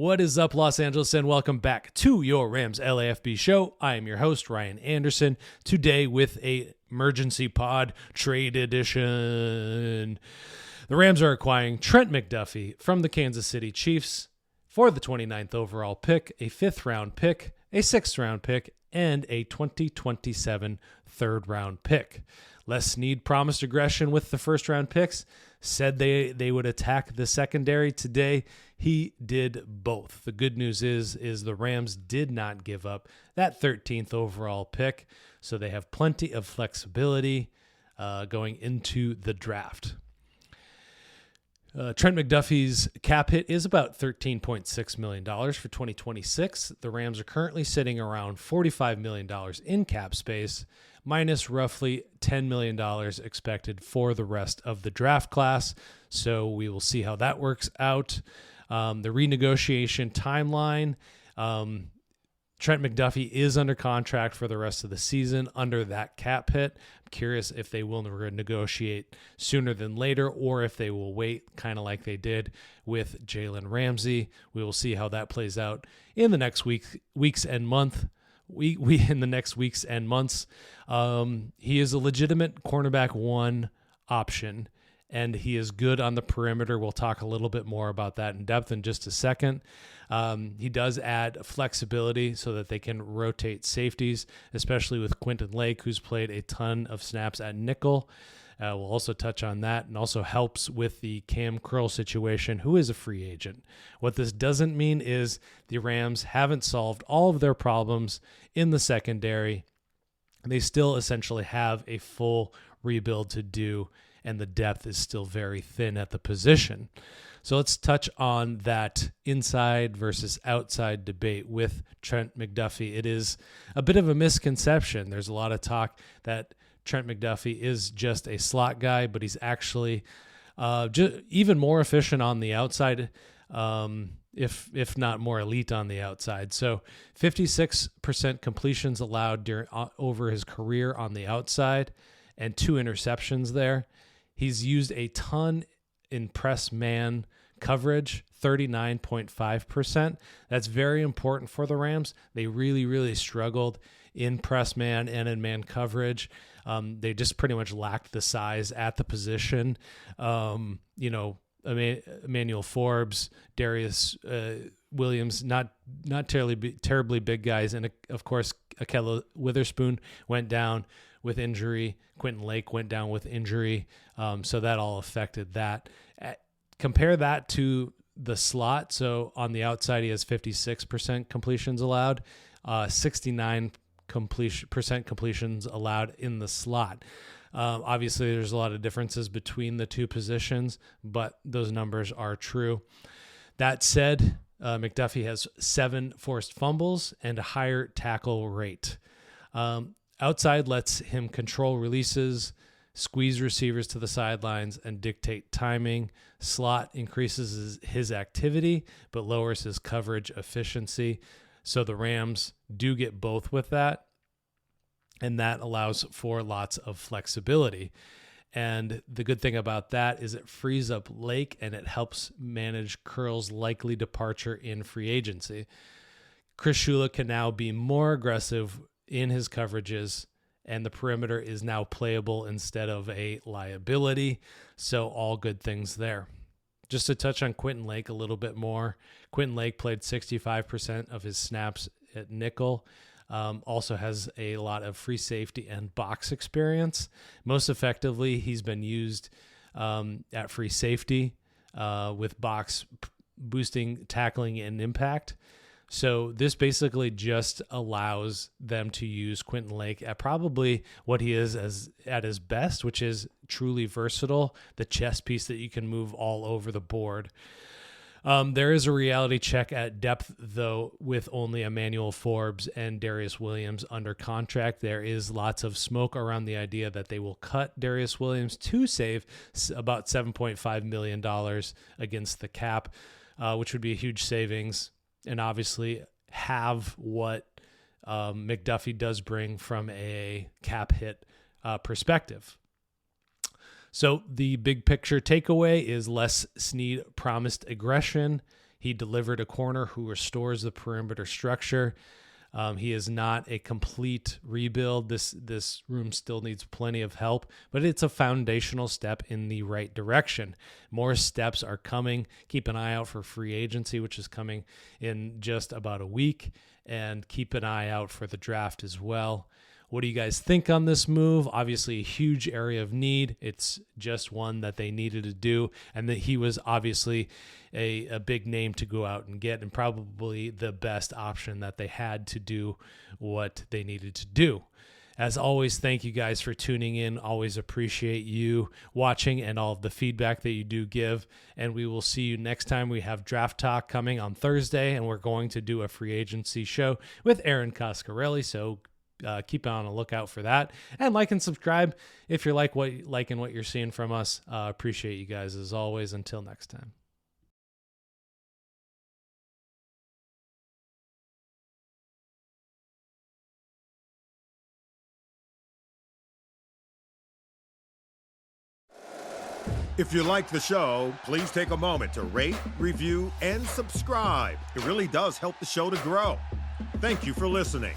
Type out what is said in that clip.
What is up, Los Angeles, and welcome back to your Rams LAFB show. I am your host, Ryan Anderson, today with a emergency pod trade edition. The Rams are acquiring Trent McDuffie from the Kansas City Chiefs for the 29th overall pick, a 5th-round pick, a 6th-round pick, and a 2027 third-round pick. Les Snead promised aggression with the first-round picks, said they would attack the secondary. Today, he did both. The good news is the Rams did not give up that 13th overall pick, so they have plenty of flexibility going into the draft. Trent McDuffie's cap hit is about $13.6 million for 2026. The Rams are currently sitting around $45 million in cap space, minus roughly $10 million expected for the rest of the draft class. So we will see how that works out. The renegotiation timeline, Trent McDuffie is under contract for the rest of the season under that cap hit. I'm curious if they will negotiate sooner than later or if they will wait, kind of like they did with Jalen Ramsey. We will see how that plays out in the next weeks and months. He is a legitimate cornerback one option, and he is good on the perimeter. We'll talk a little bit more about that in depth in just a second. He does add flexibility so that they can rotate safeties, especially with Quentin Lake, who's played a ton of snaps at nickel. We'll also touch on that, and also helps with the Kam Curl situation, who is a free agent. What this doesn't mean is the Rams haven't solved all of their problems in the secondary. They still essentially have a full rebuild to do, and the depth is still very thin at the position. So let's touch on that inside versus outside debate with Trent McDuffie. It is a bit of a misconception. There's a lot of talk that Trent McDuffie is just a slot guy, but he's actually even more efficient on the outside, if not more elite on the outside. So 56% completions allowed over his career on the outside, and 2 interceptions there. He's used a ton in press man coverage, 39.5%. That's very important for the Rams. They really, really struggled in press man and in man coverage. They just pretty much lacked the size at the position. Emmanuel Forbes, Darius Williams, not terribly big guys. And, of course, Ahkello Witherspoon went down with injury. Quentin Lake went down with injury. So that all affected that. Compare that to the slot. So on the outside, he has 56% completions allowed, 69% completions allowed in the slot. Obviously, there's a lot of differences between the two positions, but those numbers are true. That said, McDuffie has 7 forced fumbles and a higher tackle rate. Outside lets him control releases, squeeze receivers to the sidelines, and dictate timing. Slot increases his activity, but lowers his coverage efficiency. So the Rams do get both with that, and that allows for lots of flexibility. And the good thing about that is it frees up Lake, and it helps manage Curl's likely departure in free agency. Chris Shula can now be more aggressive in his coverages, and the perimeter is now playable instead of a liability. So all good things there. Just to touch on Quentin Lake a little bit more, Quentin Lake played 65% of his snaps at nickel. Also has a lot of free safety and box experience. Most effectively, he's been used at free safety with box boosting, tackling, and impact. So this basically just allows them to use Quentin Lake at probably what he is at his best, which is truly versatile, the chess piece that you can move all over the board. There is a reality check at depth, though, with only Emmanuel Forbes and Darius Williams under contract. There is lots of smoke around the idea that they will cut Darius Williams to save about $7.5 million against the cap, which would be a huge savings, and obviously have what McDuffie does bring from a cap hit perspective. So the big picture takeaway is Les Snead promised aggression. He delivered a corner who restores the perimeter structure. He is not a complete rebuild. This room still needs plenty of help, but it's a foundational step in the right direction. More steps are coming. Keep an eye out for free agency, which is coming in just about a week, and keep an eye out for the draft as well. What do you guys think on this move? Obviously, a huge area of need. It's just one that they needed to do, and that he was obviously a big name to go out and get, and probably the best option that they had to do what they needed to do. As always, thank you guys for tuning in. Always appreciate you watching and all of the feedback that you do give. And we will see you next time. We have Draft Talk coming on Thursday, and we're going to do a free agency show with Aaron Coscarelli. So keep on a lookout for that, and like and subscribe if you're liking what you're seeing from us. Appreciate you guys as always. Until next time. If you like the show, please take a moment to rate, review, and subscribe. It really does help the show to grow. Thank you for listening.